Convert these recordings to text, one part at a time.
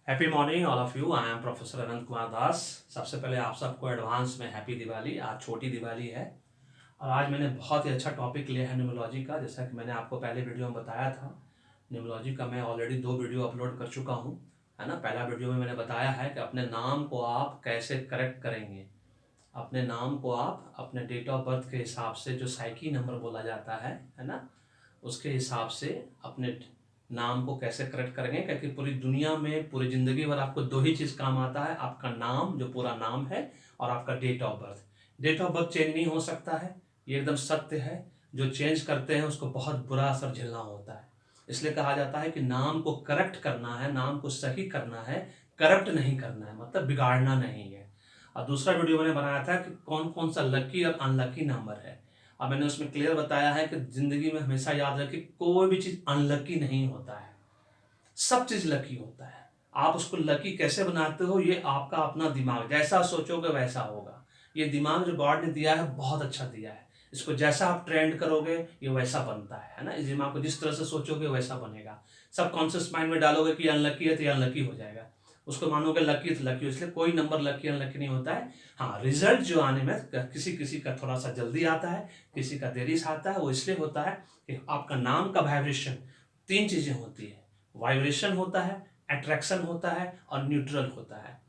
Happy morning all of you. I am professor Anant Kumar Das. सबसे पहले आप सबको एडवांस में हैप्पी दिवाली। आज छोटी दिवाली है और आज मैंने बहुत ही अच्छा टॉपिक लिया है न्यूमरोलॉजी का। जैसा कि मैंने आपको पहले वीडियो में बताया था, न्यूमरोलॉजी का मैं ऑलरेडी 2 वीडियो अपलोड कर चुका हूँ, है ना। पहला वीडियो में मैंने बताया है कि अपने नाम को आप कैसे करेक्ट करेंगे। अपने नाम को आप अपने डेट ऑफ बर्थ के हिसाब से, जो साइकी नंबर बोला जाता है ना, उसके हिसाब से अपने नाम को कैसे करेक्ट करेंगे। क्योंकि पूरी दुनिया में पूरी ज़िंदगी भर आपको 2 ही चीज़ काम आता है, आपका नाम, जो पूरा नाम है, और आपका date of birth. Date of birth change नहीं हो सकता है, ये एकदम सत्य है। जो चेंज करते हैं उसको बहुत बुरा असर झेलना होता है। इसलिए कहा जाता है कि नाम को करेक्ट करना है, नाम को सही करना है, करप्ट नहीं करना है, मतलब बिगाड़ना नहीं है। और दूसरा वीडियो मैंने बनाया था कि कौन कौन सा लकी और अनलकी नंबर है, और मैंने उसमें क्लियर बताया है कि जिंदगी में हमेशा याद रखें, कोई भी चीज़ अनलकी नहीं होता है, सब चीज़ लकी होता है। आप उसको लकी कैसे बनाते हो, ये आपका अपना दिमाग, जैसा सोचोगे वैसा होगा। ये दिमाग जो गॉड ने दिया है बहुत अच्छा दिया है। इसको जैसा आप ट्रेंड करोगे ये वैसा बनता है ना। इस दिमाग को जिस तरह से सोचोगे वैसा बनेगा। सब कॉन्शियस माइंड में डालोगे कि अनलकी है तो ये अनलकी हो जाएगा, उसको मानोगे लकी तो लकी। इसलिए कोई नंबर लकी अनलकी नहीं होता है। हाँ, रिजल्ट जो आने में किसी किसी का थोड़ा सा जल्दी आता है, किसी का देरी से आता है। वो इसलिए होता है कि आपका नाम का वाइब्रेशन, 3 चीज़ें होती है। वाइब्रेशन होता है, अट्रैक्शन होता है और न्यूट्रल होता है।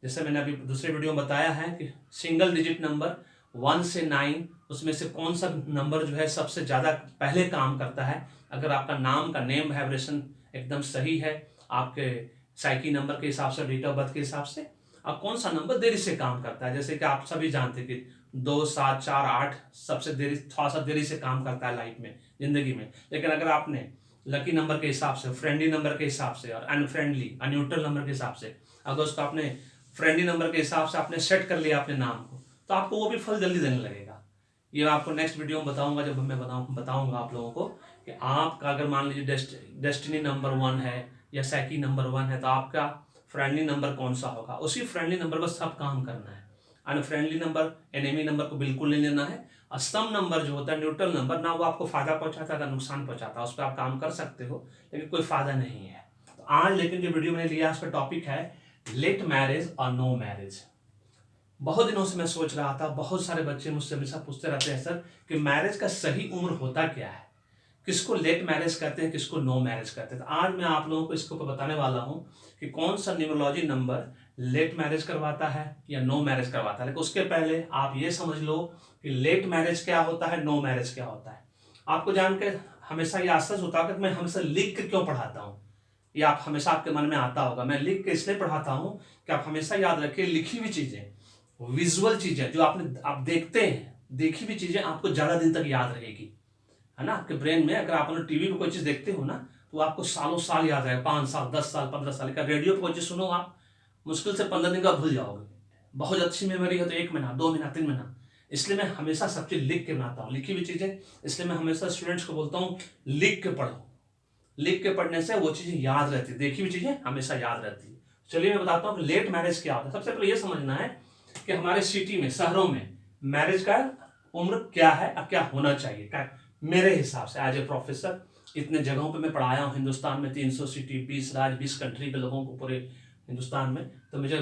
जैसे मैंने अभी दूसरे वीडियो में बताया है कि सिंगल डिजिट नंबर 1 से 9, उसमें से कौन सा नंबर जो है सबसे ज़्यादा पहले काम करता है। अगर आपका नाम का नेम वाइब्रेशन एकदम सही है, आपके साइकी नंबर के हिसाब से, डेट ऑफ बर्थ के हिसाब से, और कौन सा नंबर देरी से काम करता है। जैसे कि आप सभी जानते हैं कि 2, 7, 4, 8 सबसे देरी, थोड़ा सा देरी से काम करता है लाइफ में, ज़िंदगी में। लेकिन अगर आपने लकी नंबर के हिसाब से, फ्रेंडली नंबर के हिसाब से, और अनफ्रेंडली न्यूट्रल नंबर के हिसाब से, अगर उसको आपने फ्रेंडली नंबर के हिसाब से आपने सेट कर लिया अपने नाम को, तो आपको वो भी फल जल्दी देने लगेगा। ये मैं आपको नेक्स्ट वीडियो में बताऊंगा, जब मैं बताऊंगा आप लोगों को कि आपका अगर मान लीजिए डेस्टिनी नंबर 1 है या साइकी नंबर 1 है, तो आपका फ्रेंडली नंबर कौन सा होगा। उसी फ्रेंडली नंबर पर सब काम करना है। अनफ्रेंडली नंबर, एनिमी नंबर को बिल्कुल नहीं लेना है। और सम नंबर जो होता है, न्यूट्रल नंबर, ना वो आपको फायदा पहुंचाता है ना नुकसान पहुंचाता है। उस पर आप काम कर सकते हो लेकिन कोई फायदा नहीं है। तो आज लेकिन जो वीडियो मैंने लिया उसका टॉपिक है लेट मैरिज और नो मैरिज। बहुत दिनों से मैं सोच रहा था, बहुत सारे बच्चे मुझसे हमेशा पूछते रहते हैं, सर कि मैरिज का सही उम्र होता क्या है, किसको लेट मैरिज करते हैं, किसको नो मैरिज करते हैं। तो आज मैं आप लोगों को इसको बताने वाला हूं कि कौन सा न्यूमरोलॉजी नंबर लेट मैरिज करवाता है या नो मैरिज करवाता है। लेकिन उसके पहले आप ये समझ लो कि लेट मैरिज क्या होता है, नो मैरिज क्या होता है। आपको जान के हमेशा ये आश्चर्य होता है कि मैं हमेशा लिख के क्यों पढ़ाता हूँ। ये आप हमेशा आपके मन में आता होगा, मैं लिख के इसलिए पढ़ाता हूँ कि आप हमेशा याद रखिए, लिखी हुई चीजें, विजुअल चीजें जो आप देखते हैं, देखी हुई चीजें आपको ज्यादा दिन तक याद रहेगी, है ना। आपके ब्रेन में अगर आप टीवी पे कोई चीज देखते हो ना, तो आपको सालों साल याद रहेगा, 5 साल, 10 साल, 15 साल का। रेडियो पे कोई चीज सुनो आप, मुश्किल से 15 दिन का भूल जाओगे। बहुत अच्छी मेमोरी है तो 1 महीना, 2 महीना, 3 महीना। इसलिए मैं हमेशा सब चीज लिख के बनाता हूँ, लिखी हुई चीजें। इसलिए मैं हमेशा स्टूडेंट्स को बोलता हूँ, लिख के पढ़ो। लिख के पढ़ने से वो चीजें याद रहती है, देखी हुई चीजें हमेशा याद रहती है। चलिए मैं बताता हूँ कि लेट मैरिज क्या होता है। सबसे पहले ये समझना है कि हमारे सिटी में, शहरों में मैरिज का उम्र क्या है और क्या होना चाहिए। क्या मेरे हिसाब से एज ए प्रोफेसर, इतने जगहों पे मैं पढ़ाया हूँ हिंदुस्तान में, 300 सिटी, 20 राज्य, 20 कंट्री के लोगों को पूरे हिंदुस्तान में, तो मुझे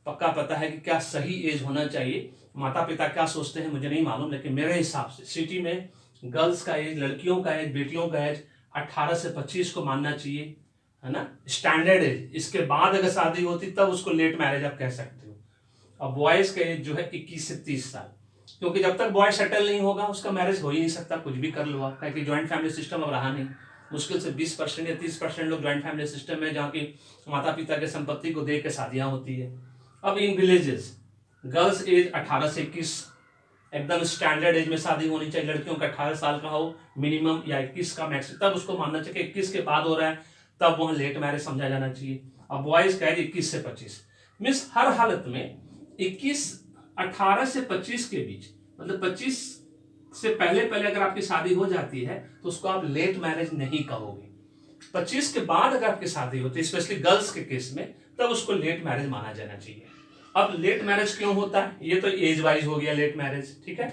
पक्का पता है कि क्या सही एज होना चाहिए। माता पिता क्या सोचते हैं मुझे नहीं मालूम, लेकिन मेरे हिसाब से सिटी में गर्ल्स का एज, लड़कियों का एज, बेटियों का एज 18 से 25 को मानना चाहिए, है ना, स्टैंडर्ड एज। इसके बाद अगर शादी होती तब उसको लेट मैरिज आप कह सकते हो। और बॉयज का एज जो है 21 से 30 साल, क्योंकि जब तक बॉय सेटल नहीं होगा उसका मैरिज हो ही नहीं सकता, कुछ भी कर लो आप। क्योंकि ज्वाइंट फैमिली सिस्टम अब रहा नहीं। मुश्किल से 20% या 30% लोग ज्वाइंट फैमिली सिस्टम में, जहाँ की माता पिता के संपत्ति को देख के शादियां होती है। अब इन विलेजेस गर्ल्स एज 18 से 21 एकदम स्टैंडर्ड एज में शादी होनी चाहिए। लड़कियों का 18 साल का हो मिनिमम, या 21 का मैक्सिमम, तब उसको मानना चाहिए। 21 के बाद हो रहा है तब वह लेट मैरिज समझा जाना चाहिए। अब बॉयज का एज 21 से 25, मीन्स हर हालत में 18 से 25 के बीच, मतलब 25 से पहले पहले अगर आपकी शादी हो जाती है तो उसको आप लेट मैरिज नहीं कहोगे। 25 के बाद अगर आपकी शादी होती है, स्पेशली गर्ल्स के केस में, तब उसको लेट मैरिज माना जाना चाहिए। अब लेट मैरिज क्यों होता है, ये तो एज वाइज हो गया लेट मैरिज, ठीक है।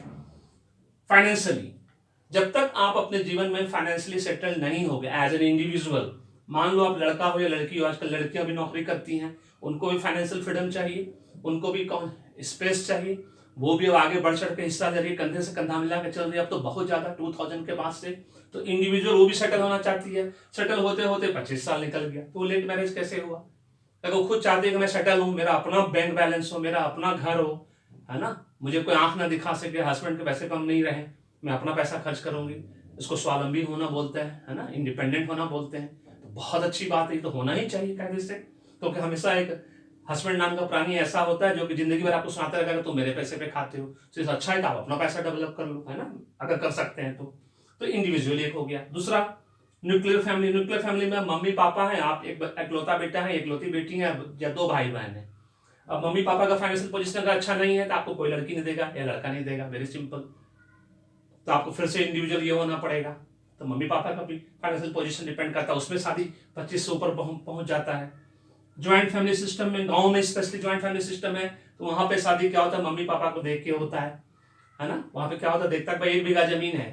फाइनेंशियली, जब तक आप अपने जीवन में फाइनेंशियली सेटल नहीं हो गए एज एन इंडिविजुअल, मान लो आप लड़का हो या लड़की हो, आजकल लड़कियां भी नौकरी करती हैं, उनको भी फाइनेंशियल फ्रीडम चाहिए, उनको भी कौन स्पेस चाहिए, वो भी अब आगे बढ़ चढ़ के हिस्सा ले रही है, कंधे से कंधा मिला के चल रही है अब तो बहुत ज्यादा 2000 के बाद से। तो इंडिविजुअल वो भी सेटल होना चाहती है, सेटल होते होते 25 साल निकल गया, तो लेट मैरिज कैसे हुआ? अगर वो खुद चाहती है कि मैं सेटल हूँ, मेरा अपना बैंक बैलेंस हो, मेरा अपना घर हो, है ना, मुझे कोई आंख ना दिखा सके, हस्बैंड के पैसे कम नहीं रहे, मैं अपना पैसा खर्च करूंगी, इसको स्वावलंबी होना बोलते हैं, है ना, इंडिपेंडेंट होना बोलते हैं। तो बहुत अच्छी बात है, तो होना ही चाहिए कायदे से, क्योंकि हमेशा एक हस्बैंड नाम का प्राणी ऐसा होता है जो कि जिंदगी भर आपको सुनाते रहेगा तुम मेरे पैसे पे खाते हो, तो इससे अच्छा है कि आप अपना पैसा डेवलप कर लो, है ना, अगर कर सकते हैं तो इंडिविजुअली एक हो गया। दूसरा, न्यूक्लियर फैमिली। न्यूक्लियर फैमिली में मम्मी पापा है, आप एक इकलौता बेटा है, इकलौती बेटी है, या 2 भाई बहन है। अब मम्मी पापा का फाइनेंशियल पोजीशन अगर अच्छा नहीं है तो आपको कोई लड़की नहीं देगा या लड़का नहीं देगा, वेरी सिंपल। तो आपको फिर से इंडिविजुअल ये होना पड़ेगा। तो मम्मी पापा का भी फाइनेंशियल पोजीशन डिपेंड करता है, उसमें शादी 25 से ऊपर पहुंच जाता है। ज्वाइंट फैमिली सिस्टम में, गांव में स्पेशली ज्वाइंट फैमिली सिस्टम है, तो वहां पे शादी क्या होता है, मम्मी पापा को देख के होता है ना। वहां पे क्या होता है, देखता है भाई 1 बीघा जमीन है,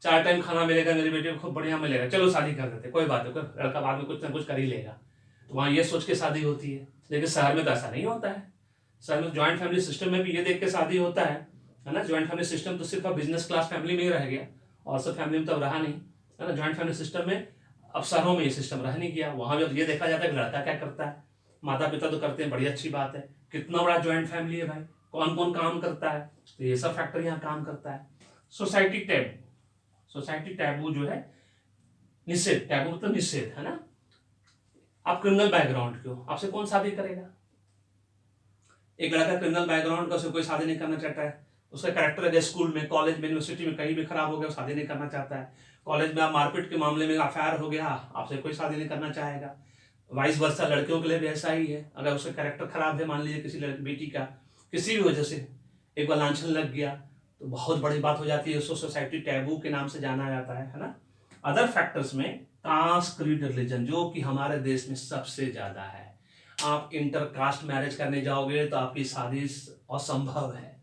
4 टाइम खाना मिलेगा, मेरी बेटी को खूब बढ़िया मिलेगा, चलो शादी कर देते, कोई बात नहीं, लड़का बाद में कुछ ना कुछ कर ही लेगा। तो वहां ये सोच के शादी होती है। लेकिन शहर में तो ऐसा नहीं होता है। शहर में ज्वाइंट फैमिली सिस्टम में भी ये देख के शादी होता है ना। ज्वाइंट फैमिली सिस्टम तो सिर्फ बिजनेस क्लास फैमिली में ही रह गया, और सब फैमिली में तो अब रहा नहीं, है ना। ज्वाइंट फैमिली सिस्टम में अब शहरों में ये सिस्टम रह नहीं गया। वहां भी अब ये देखा जाता है कि लड़का क्या करता है, माता पिता तो करते हैं, बड़ी अच्छी बात है, कितना बड़ा ज्वाइंट फैमिली है भाई, कौन कौन काम करता है, तो ये सब फैक्टर यहाँ काम करता है। Society taboo. सोसाइटी टैबू जो है, निषेध, टैबू मतलब निषेध, है ना। आप क्रिमिनल बैकग्राउंड के हो, आपसे कौन शादी करेगा? एक लड़का क्रिमिनल बैकग्राउंड का, उसे कोई शादी नहीं करना चाहता है। उसका कैरेक्टर अगर स्कूल में, कॉलेज में, यूनिवर्सिटी में कहीं भी खराब हो गया, शादी नहीं करना चाहता है। कॉलेज में आप मारपीट के मामले में अफेयर हो गया, आपसे कोई शादी नहीं करना चाहेगा। वाइस वर्सा लड़कियों के लिए भी ऐसा ही है। अगर उसका कैरेक्टर खराब है, मान लीजिए किसी लड़की बेटी का किसी भी वजह से एक बार लांछन लग गया, तो बहुत बड़ी बात हो जाती है, उसको सोसाइटी टैबू के नाम से जाना जाता है ना। अदर फैक्टर्स में कास्ट, क्रीड, रिलीजन, जो कि हमारे देश में सबसे ज्यादा है। आप इंटरकास्ट मैरिज करने जाओगे तो आपकी शादी असंभव है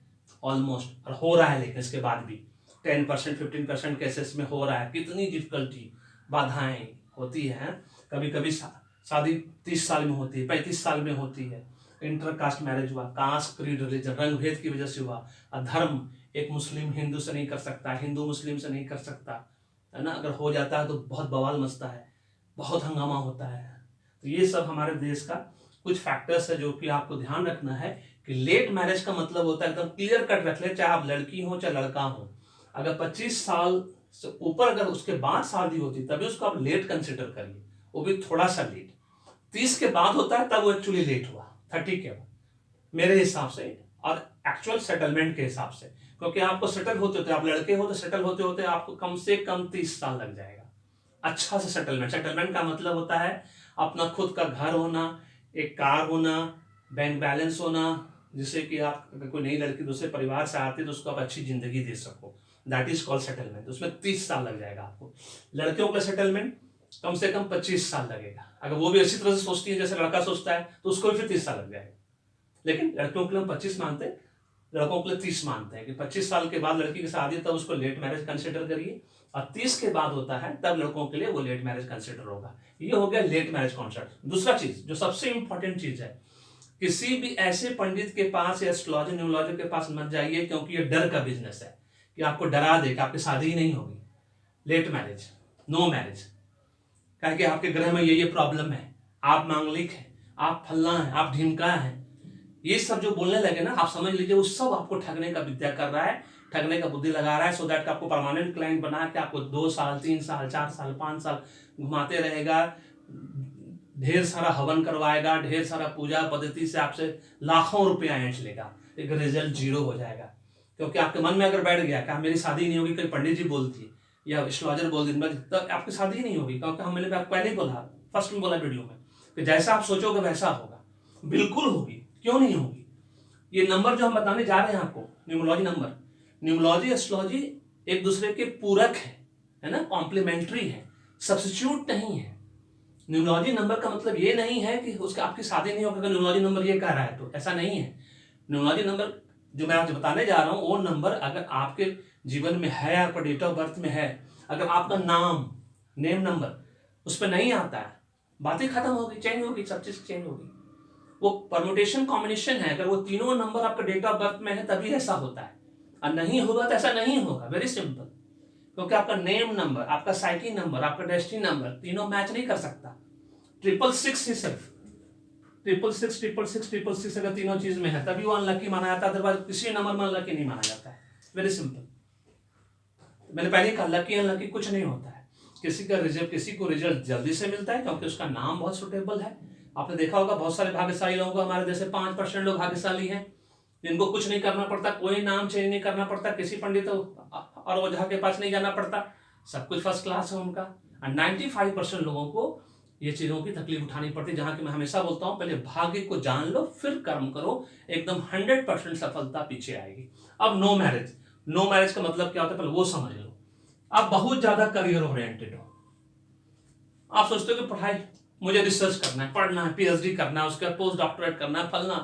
ऑलमोस्ट, और हो रहा है, लेकिन इसके बाद भी 10% 15% केसेस में हो रहा है। कितनी डिफिकल्टी, बाधाएं होती है। कभी कभी शादी 30 साल में होती है, 35 साल में होती है। इंटरकास्ट मैरिज हुआ, कास्ट, क्रीड, रिलीजन, रंग भेद की वजह से हुआ। धर्म, एक मुस्लिम हिंदू से नहीं कर सकता, हिंदू मुस्लिम से नहीं कर सकता, है ना। अगर हो जाता है तो बहुत बवाल मचता है, बहुत हंगामा होता है। तो ये सब हमारे देश का कुछ फैक्टर्स है जो कि आपको ध्यान रखना है कि लेट मैरिज का मतलब होता है, एकदम क्लियर कट रख ले, चाहे आप लड़की हो चाहे लड़का हो। अगर 25 साल से ऊपर अगर उसके बाद शादी होती तभी उसको आप लेट कंसिडर करिए, वो भी थोड़ा सा लेट। 30 के बाद होता है तब वो एक्चुअली लेट हुआ, 30 के बाद मेरे हिसाब से, और एक्चुअल सेटलमेंट के हिसाब से। क्योंकि आपको सेटल होते होते, आप लड़के हो तो सेटल होते होते आपको कम से कम 30 साल लग जाएगा। अच्छा से सेटलमेंट, सेटलमेंट का मतलब होता है अपना खुद का घर होना, एक कार होना, बैंक बैलेंस होना, जिससे कि आप अगर कोई नई लड़की दूसरे परिवार से आती है तो उसको आप अच्छी जिंदगी दे सको, दैट इज कॉल्ड सेटलमेंट। उसमें 30 साल लग जाएगा आपको। लड़कियों का सेटलमेंट कम से कम 25 साल लगेगा। अगर वो भी अच्छी तरह से सोचती है जैसे लड़का सोचता है तो उसको भी फिर 30 साल लग जाएगा। लेकिन लड़कियों के लिए हम 25 मानते हैं, लड़कों के लिए 30 मानते हैं कि 25 साल के बाद लड़की की शादी तब उसको लेट मैरिज कंसिडर करिए, और 30 के बाद होता है तब लड़कों के लिए वो लेट मैरिज कंसिडर होगा। ये हो गया लेट मैरिज कॉन्सेप्ट। दूसरा चीज जो सबसे इंपॉर्टेंट चीज है, किसी भी ऐसे पंडित के पास या एस्ट्रोलॉजर न्यूमरोलॉजर के पास मत जाइए, क्योंकि ये डर का बिजनेस है कि आपको डरा दे कि आपकी शादी ही नहीं होगी, लेट मैरिज, नो मैरिज, कह के आपके ग्रह में ये प्रॉब्लम है, आप मांगलिक है, आप फल्ला है, आप ढिमका है, ये सब जो बोलने लगे ना, आप समझ लीजिए वो सब आपको ठगने का विद्या कर रहा है, ठगने का बुद्धि लगा रहा है, सो दैट आपको परमानेंट क्लाइंट बना के आपको 2 साल 3 साल 4 साल 5 साल घुमाते रहेगा, ढेर सारा हवन करवाएगा, ढेर सारा पूजा पद्धति से आपसे लाखों रुपया ऐंठ लेगा, एक रिजल्ट 0 हो जाएगा। क्योंकि आपके मन में अगर बैठ गया कि मेरी शादी नहीं होगी, कोई पंडित जी बोलती या एस्ट्रोलॉजर बोल दी, तो आपकी शादी नहीं होगी। क्योंकि मैंने पहले ही बोला, फर्स्ट में बोला वीडियो में, कि जैसा आप सोचोगे वैसा होगा, बिल्कुल होगी, क्यों नहीं होगी। ये नंबर जो हम बताने जा रहे हैं आपको, न्यूमरोलॉजी नंबर, न्यूमरोलॉजी एस्ट्रोलॉजी एक दूसरे के पूरक है ना, कॉम्प्लीमेंट्री है, सब्स्टिट्यूट नहीं है। न्यूमरोलॉजी नंबर का मतलब ये नहीं है कि उसका आपकी शादी नहीं होगी अगर न्यूमरोलॉजी नंबर ये कह रहा है, तो ऐसा नहीं है। न्यूमरोलॉजी नंबर जो मैं आज बताने जा रहा हूं, वो नंबर अगर आपके जीवन में है, आपका डेट ऑफ बर्थ में है, अगर आपका नाम, नेम नंबर उस पर नहीं आता है, बातें खत्म हो गई, चेंज हो गई, सब चीज चेंज हो गई। वो परम्यूटेशन कॉम्बिनेशन है, अगर वो तीनों नंबर आपका डेट ऑफ बर्थ में है तभी ऐसा होता है, और नहीं होगा तो ऐसा नहीं होगा। Very simple. क्योंकि आपका नेम नंबर, आपका साइकी नंबर, आपका डेस्टिनी नंबर तीनों मैच नहीं कर सकता। 666 ही सिर्फ 666 666 666 अगर तीनों चीज में है तभी वो अनलकी माना जाता है, अदरवाइज किसी नंबर में अनलकी नहीं माना जाता है। Very simple. मैंने पहले कहा लकी अनलकी कुछ नहीं होता है। किसी को रिजल्ट जल्दी से मिलता है क्योंकि उसका नाम बहुत सुटेबल है। आपने देखा होगा बहुत सारे भाग्यशाली लोगों को, हमारे जैसे 5% लोग भाग्यशाली हैं जिनको कुछ नहीं करना पड़ता, कोई नाम चेंज नहीं करना पड़ता, किसी पंडित और ओझा के पास नहीं जाना पड़ता, सब कुछ फर्स्ट क्लास है उनका। और 95% लोगों को ये चीजों की तकलीफ उठानी पड़ती है, जहां कि मैं हमेशा बोलता हूं पहले भाग्य को जान लो फिर कर्म करो, एकदम 100% सफलता पीछे आएगी। अब नो मैरिज, नो मैरिज का मतलब क्या होता है पहले वो समझ लो। आप बहुत ज्यादा करियर ओरिएंटेड हो, आप सोचते हो कि पढ़ाई, मुझे रिसर्च करना है, पढ़ना है, पीएचडी करना है, उसके बाद पोस्ट डॉक्टरेट करना है, फलना,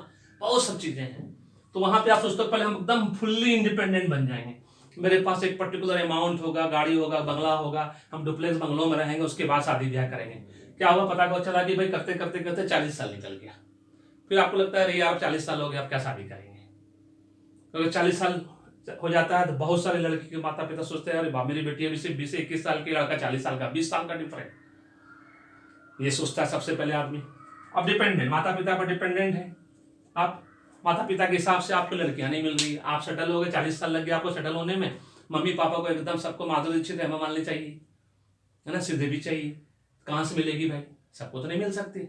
बहुत सब चीजें हैं। तो वहां पे आप सोचते हो पहले हम एकदम फुल्ली इंडिपेंडेंट बन जाएंगे, मेरे पास एक पर्टिकुलर अमाउंट होगा, गाड़ी होगा, बंगला होगा, हम डुप्लेक्स बंगलों में रहेंगे, उसके बाद शादी ब्याह करेंगे। क्या हुआ पता चला कि भाई करते करते करते 40 साल निकल गया। फिर आपको लगता है अरे यार 40 साल हो गया, अब क्या शादी करेंगे। क्योंकि 40 साल हो जाता है तो बहुत सारे लड़की के माता पिता सोचते हैं अरे मेरी बेटी अभी सिर्फ 20 से 21 साल की, लड़का 40 साल का, 20 साल का डिफरेंट, ये सोचता है सबसे पहले आदमी। अब डिपेंडेंट, माता पिता पर डिपेंडेंट है आप, माता पिता के हिसाब से आपको लड़कियां नहीं मिल रही, आप सेटल हो गए, 40 साल लग गया आपको सेटल होने में, मम्मी पापा को एकदम सबको माधुरी दीक्षित हेमा मालिनी चाहिए, है ना, श्रीदेवी चाहिए, कहाँ से मिलेगी भाई, सबको तो नहीं मिल सकती।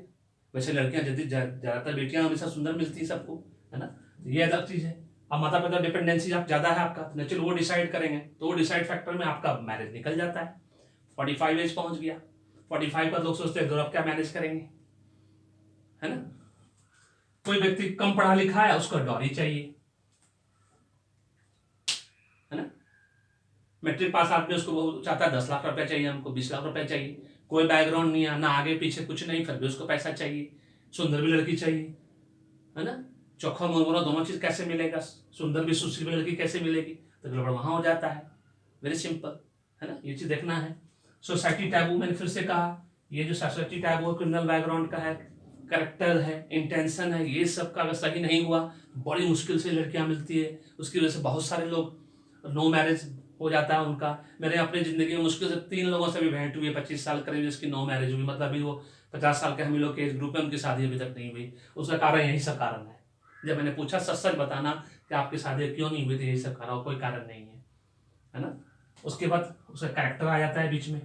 वैसे लड़कियां ज्यादातर बेटियां हमेशा सुंदर मिलती है सबको, है ना, तो ये अलग चीज है। अब माता पिता डिपेंडेंसी आप ज्यादा है आपका, तो नेचुरल वो डिसाइड करेंगे, तो वो डिसाइड फैक्टर में आपका मैरिज निकल जाता है। 45 एज पहुंच गया, 45 पर लोग सोचते हैं अब क्या मैनेज करेंगे, है ना। कोई व्यक्ति कम पढ़ा लिखा है, उसको डॉरी चाहिए, है ना। मैट्रिक पास आदमी, उसको वो चाहता है 10 लाख रुपया चाहिए, हमको 20 लाख रुपया चाहिए, कोई बैकग्राउंड नहीं है ना, आगे पीछे कुछ नहीं, फिर भी उसको पैसा चाहिए, सुंदर भी लड़की चाहिए, है ना। चोखा मुरमुरा दोनों चीज कैसे मिलेगा, सुंदर भी सुशील भी लड़की कैसे मिलेगी, तो गड़बड़ वहां हो जाता है। वेरी सिंपल, है ना, ये चीज देखना है। सोसाइटी टैबू, मैंने फिर से कहा, ये जो सोसाइटी टैबू क्रिमिनल बैकग्राउंड का है, करेक्टर है, इंटेंशन है, ये सब का अगर सही नहीं हुआ बड़ी मुश्किल से लड़कियां मिलती है, उसकी वजह से बहुत सारे लोग नो मैरिज हो जाता है उनका। मैंने अपनी जिंदगी में मुश्किल से 3 लोगों से भी भेंट हुई है 25 साल करीब, जिसकी नो मैरिज हुई, मतलब अभी वो 50 साल के हम लोग के एज ग्रुप में, उनकी शादी अभी तक नहीं हुई। उसका कारण यही सब कारण है। जब मैंने पूछा सच सच बताना कि आपकी शादी क्यों नहीं हुई थी, यही सब कारण, कोई कारण नहीं है ना। उसके बाद उसका कैरेक्टर आ जाता है बीच में,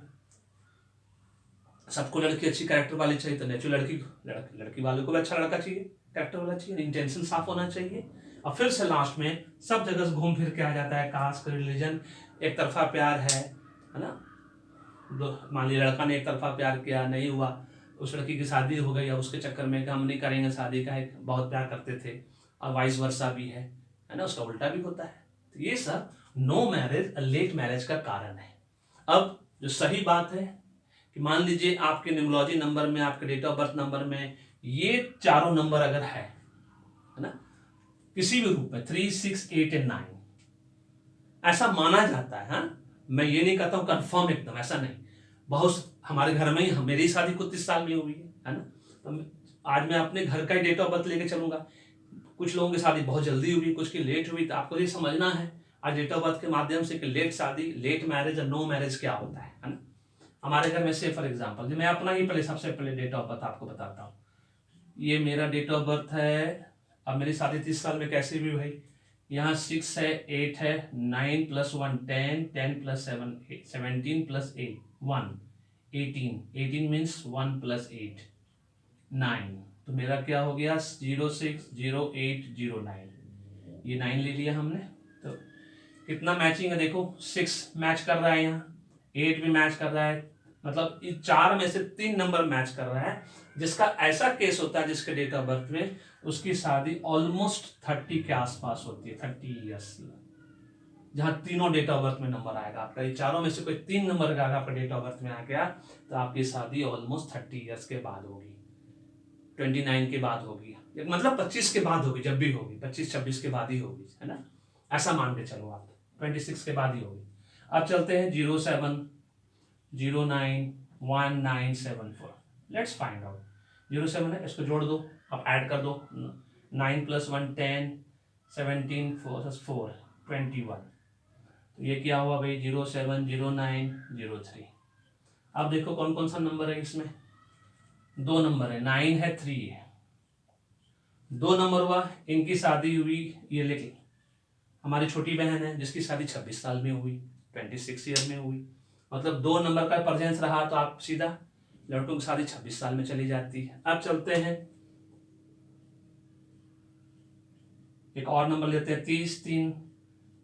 सबको लड़की अच्छी कैरेक्टर वाली चाहिए, तो नेचुरल लड़की वाले को भी अच्छा लड़का चाहिए, कैरेक्टर वाला चाहिए, इंटेंशन साफ होना चाहिए। और फिर से लास्ट में सब जगह घूम फिर के आ जाता है कास्ट, रिलीजन, एक तरफा प्यार है ना। मान लीजिए लड़का ने एक तरफा प्यार किया, नहीं हुआ, उस लड़की की शादी हो गई, अब उसके चक्कर में हम नहीं करेंगे शादी, का एक बहुत प्यार करते थे, और वाइस वर्सा भी है ना, उसका उल्टा भी होता है। तो ये सब नो मैरिज, लेट मैरिज का कारण है। अब जो सही बात है कि मान लीजिए आपके न्यूमरोलॉजी नंबर में, आपके डेट ऑफ बर्थ नंबर में ये चारों नंबर अगर है ना, किसी भी रूप में 3, 6, 8 और 9 ऐसा माना जाता है। हाँ, मैं ये नहीं कहता हूं कंफर्म एकदम, ऐसा नहीं। बहुत हमारे घर में ही, मेरी शादी को 30 साल में हुई है ना, तो आज मैं अपने घर का ही डेट ऑफ बर्थ लेके चलूंगा। कुछ लोगों की शादी बहुत जल्दी हुई, कुछ की लेट हुई, तो आपको ये समझना है आज डेट ऑफ बर्थ के माध्यम से कि लेट शादी, लेट मैरिज और नो मैरिज क्या होता है ना। हमारे घर में से फॉर एग्जांपल, मैं अपना ही पहले सबसे पहले डेट ऑफ बर्थ आपको बताता हूँ। ये मेरा डेट ऑफ बर्थ है। अब मेरी शादी 30 साल में कैसे भी भाई, यहाँ 6 है, 8 है, 9 + 1 10, 10 + 7 17 + 8 1 18, 18 मीन्स 1 + 8 9, तो मेरा क्या हो गया 060809, ये 9 ले लिया हमने। तो कितना मैचिंग है देखो, 6 मैच कर रहा है, यहाँ 8 भी मैच कर रहा है, मतलब ये 4 में से 3 नंबर मैच कर रहा है। जिसका ऐसा केस होता है जिसके डेट ऑफ बर्थ में उसकी शादी ऑलमोस्ट 30 के आसपास होती है, 30 ईयर्स, जहां तीनों डेट ऑफ बर्थ में नंबर आएगा आपका, ये चारों में से कोई 3 नंबर का आपका डेट ऑफ बर्थ में आ गया तो आपकी शादी ऑलमोस्ट 30 ईयर्स के बाद होगी, 29 के बाद होगी, मतलब 25 के बाद होगी, जब भी होगी 25-26 के बाद ही होगी, है ना, ऐसा मान के चलो आप, 26 के बाद ही होगी। अब चलते हैं 07 09 1974, लेट्स फाइंड आउट। 07 है, इसको जोड़ दो, अब ऐड कर दो। 9 + 1 10, 17 4 21। तो ये क्या हुआ भाई? 07 09 03। अब देखो कौन कौन सा नंबर है इसमें। 2 नंबर है, 9 है 3 है। 2 नंबर हुआ, इनकी शादी हुई, ये लेके हमारी छोटी बहन है जिसकी शादी 26 साल में हुई, 26 ईयर में हुई। मतलब 2 नंबर का प्रेजेंस रहा तो आप सीधा लड़कों की शादी 26 साल में चली जाती है। अब चलते हैं, एक और नंबर लेते हैं, 30 3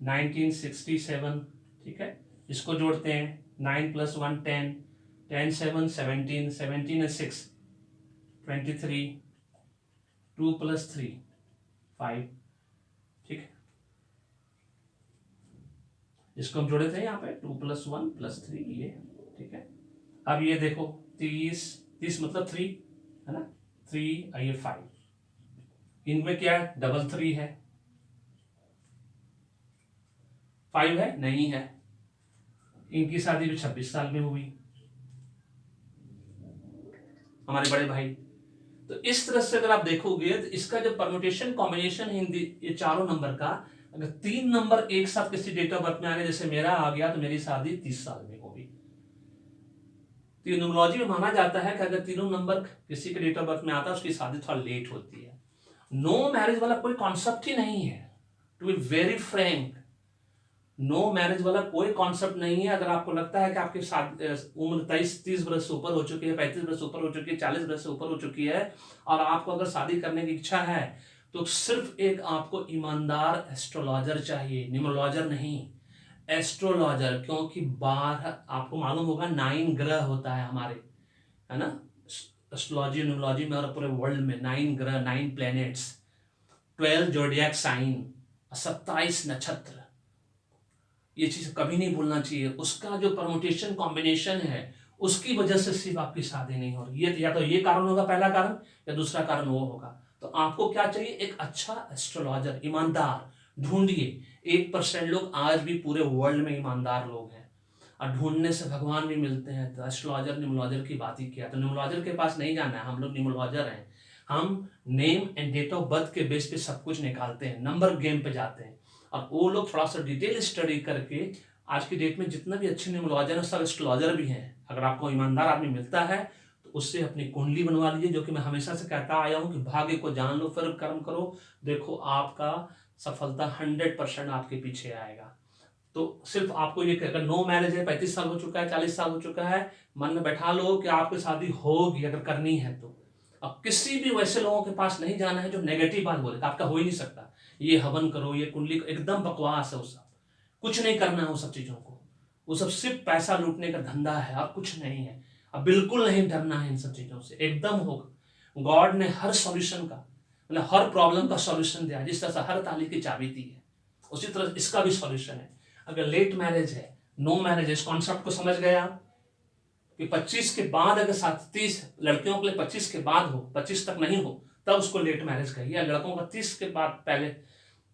1967। ठीक है, इसको जोड़ते हैं। 9 + 1 10, 10 7 17, 17 + 6 23, 2 + 3 5। ठीक है, इसको हम जोड़े थे यहाँ पे 2 + 1 + 3 ये। ठीक है, अब ये देखो 30 30 मतलब 3 है ना, 3 ये 5। इनमें क्या है? डबल 3 है, 5 है नहीं है। इनकी शादी भी 26 साल में हुई, हमारे बड़े भाई। तो इस तरह से अगर आप देखोगे तो इसका जो परम्यूटेशन कॉम्बिनेशन है ये चारों नंबर का, अगर 3 नंबर एक साथ किसी डेट ऑफ बर्थ में आ गए, जैसे मेरा आ गया तो मेरी शादी 30 साल में होगी। तो ये न्यूमरोलॉजी में माना जाता है कि अगर तीनों नंबर किसी के डेट ऑफ बर्थ में आता है उसकी शादी थोड़ा लेट होती है। नो मैरिज वाला कोई कॉन्सेप्ट ही नहीं है, to be very frank. No marriage वाला कोई कॉन्सेप्ट नहीं है। अगर आपको लगता है कि आपकी उम्र 30 वर्ष से ऊपर हो चुकी है, 35 वर्ष से ऊपर हो चुकी है, 40 वर्ष से ऊपर हो चुकी है और आपको अगर शादी करने की इच्छा है तो सिर्फ एक आपको ईमानदार एस्ट्रोलॉजर चाहिए, न्यूमरोलॉजर नहीं, एस्ट्रोलॉजर। क्योंकि 12 आपको मालूम होगा 9 ग्रह होता है हमारे, है ना, एस्ट्रोलॉजी न्यूमरोलॉजी में और पूरे वर्ल्ड में 9 ग्रह, 9 प्लैनेट्स, 12 जोडियक साइन, 27 नक्षत्र। ये चीज कभी नहीं भूलना चाहिए। उसका जो परमुटेशन कॉम्बिनेशन है उसकी वजह से सिर्फ आपकी शादी नहीं हो रही है। या तो ये कारण होगा पहला कारण, या दूसरा कारण वो होगा। तो आपको क्या चाहिए? एक अच्छा एस्ट्रोलॉजर, ईमानदार ढूंढिए। 1% लोग आज भी पूरे वर्ल्ड में ईमानदार लोग हैं, और ढूंढने से भगवान भी मिलते हैं। तो एस्ट्रोलॉजर न्यूमरोलॉजर की बात ही किया, तो न्यूमरोलॉजर के पास नहीं जाना है। हम लोग न्यूमरोलॉजर हैं, हम name and date of birth के बेस पे सब कुछ निकालते हैं, नंबर गेम पे जाते हैं। और वो लोग थोड़ा सा डिटेल स्टडी करके, आज की डेट में जितना भी अच्छे न्यूमरोलॉजर हैं सब एस्ट्रोलॉजर भी हैं। अगर आपको ईमानदार आदमी मिलता है तो उससे अपनी कुंडली बनवा लीजिए, जो कि मैं हमेशा से कहता आया हूँ कि भाग्य को जान लो फिर कर्म करो। देखो आपका सफलता 100% आपके पीछे आएगा। तो सिर्फ आपको ये, अगर नो मैरिज है, 35 साल हो चुका है, 40 साल हो चुका है, मन में बैठा लो कि आपकी शादी होगी अगर करनी है तो। अब किसी भी वैसे लोगों के पास नहीं जाना है जो नेगेटिव बात बोले, आपका हो ही नहीं सकता, ये हवन करो, ये कुंडली, एकदम बकवास है वो सब। कुछ नहीं करना है वो सब चीजों को, वो सब सिर्फ पैसा लूटने का धंधा है और कुछ नहीं है। अब बिल्कुल नहीं डरना है इन सब चीजों से, एकदम होगा। गॉड ने हर सॉल्यूशन का, मतलब हर प्रॉब्लम का सॉल्यूशन दिया। जिस तरह से हर ताली की चाबी दी है, उसी तरह इसका भी सॉल्यूशन है। अगर लेट मैरिज है, नो मैरिज है, इस कॉन्सेप्ट को समझ गए आप कि 25 के बाद, अगर 30 लड़कियों के लिए 25 के बाद हो, 25 तक नहीं हो तब उसको लेट मैरिज कहिए। या लड़कों का 30 के बाद पहले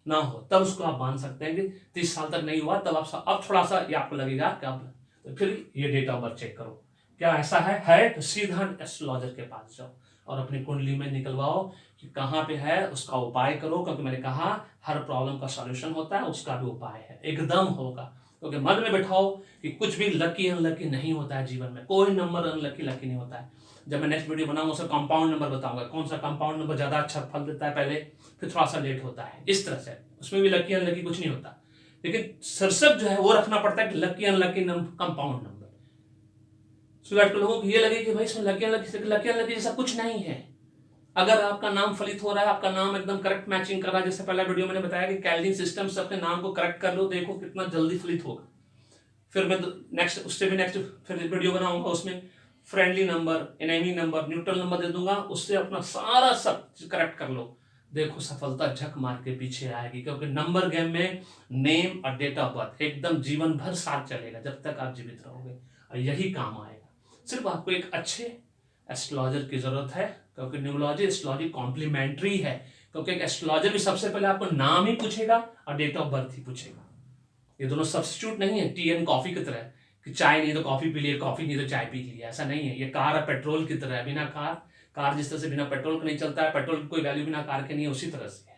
ना हो तब उसको आप मान सकते हैं कि 30 साल तक नहीं हुआ तब आप, अब थोड़ा सा ये आपको लगेगा कि अब, तो फिर ये डेट ऑफ बर्थ चेक करो। क्या ऐसा है तो सीधा एस्ट्रोलॉजर के पास जाओ और अपनी कुंडली में निकलवाओ कि कहाँ पे है, उसका उपाय करो। क्योंकि मैंने कहा हर प्रॉब्लम का सॉल्यूशन होता है, उसका भी उपाय है, एकदम होगा। क्योंकि मन में बैठाओ कि कुछ भी लकी अनलकी नहीं होता है जीवन में, कोई नंबर अनलकी लकी नहीं होता है। जब मैं नेक्स्ट वीडियो बनाऊंगा उसका कंपाउंड नंबर बताऊंगा, कौन सा कंपाउंड नंबर ज्यादा अच्छा फल देता है पहले, फिर थोड़ा सा लेट होता है। इस तरह से उसमें भी लकी अनलकी कुछ नहीं होता, लेकिन सरसक जो है वो रखना पड़ता है कि lucky unlucky compound number. So that लोगों को ये लगे कि भाई इसमें लकी अनलकी जैसा कुछ नहीं है। अगर आपका नाम फलित हो रहा है, आपका नाम एकदम करेक्ट मैचिंग कर रहा है, जैसे पहला वीडियो मैंने बताया कि कैल्डिन सिस्टम से अपने नाम को करेक्ट कर लो, देखो कितना जल्दी फलित होगा। फिर मैं नेक्स्ट, उससे भी नेक्स्ट फिर वीडियो बनाऊंगा, उसमें friendly number, enemy number, neutral number दे दूंगा, उससे अपना सारा सब करेक्ट कर लो, देखो सफलता झक मार के पीछे आएगी। क्योंकि नंबर गेम में नेम और डेट ऑफ बर्थ एकदम जीवन भर साथ चलेगा जब तक आप जीवित रहोगे, और यही काम आएगा। सिर्फ आपको एक अच्छे एस्ट्रोलॉजर की जरूरत है, क्योंकि न्यूमरोलॉजी एस्ट्रोलॉजी कॉम्प्लीमेंट्री है। क्योंकि एक एस्ट्रोलॉजर भी सबसे पहले आपको नाम ही पूछेगा और डेट ऑफ बर्थ ही पूछेगा। ये दोनों सब्स्टिट्यूट नहीं है, टी एंड कॉफी की तरह कि चाय नहीं तो कॉफ़ी पी लिए, कॉफ़ी नहीं तो चाय पी ली, ऐसा नहीं है। ये कार है पेट्रोल की तरह है, बिना कार जिस तरह से बिना पेट्रोल के नहीं चलता है, पेट्रोल की कोई वैल्यू बिना कार के नहीं है, उसी तरह से है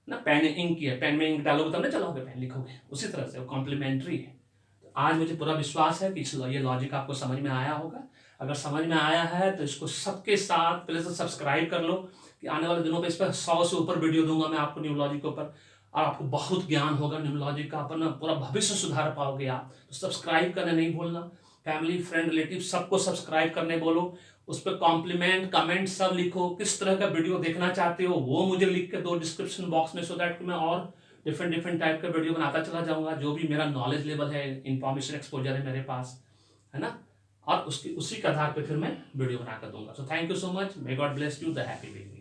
ना। पेन इंक की है, पेन में इंक डालोगे तब ना चलाओगे, पेन लिखोगे, उसी तरह से वो कॉम्प्लीमेंट्री है। तो आज मुझे पूरा विश्वास है कि ये लॉजिक आपको समझ में आया होगा। अगर समझ में आया है तो इसको सबके साथ पहले तो सब्सक्राइब कर लो, कि आने वाले दिनों पे इस पर 100 से ऊपर वीडियो दूंगा मैं आपको न्यूमरोलॉजी के ऊपर, और आपको बहुत ज्ञान होगा न्यूमरोलॉजी का, अपना पूरा भविष्य सुधार पाओगे आप। तो सब्सक्राइब करना नहीं भूलना, फैमिली फ्रेंड रिलेटिव सबको सब्सक्राइब करने बोलो, उस पर कॉम्प्लीमेंट कमेंट सब लिखो, किस तरह का वीडियो देखना चाहते हो वो मुझे लिख के दो डिस्क्रिप्शन बॉक्स में, सो दैट मैं और डिफरेंट टाइप का वीडियो बनाता चला जाऊंगा। जो भी मेरा नॉलेज लेवल है, इंफॉर्मेशन एक्सपोजर है मेरे पास, है ना, और उसी के आधार पे फिर मैं वीडियो बना कर दूंगा। So thank you so much, may God bless you, the happy beginning.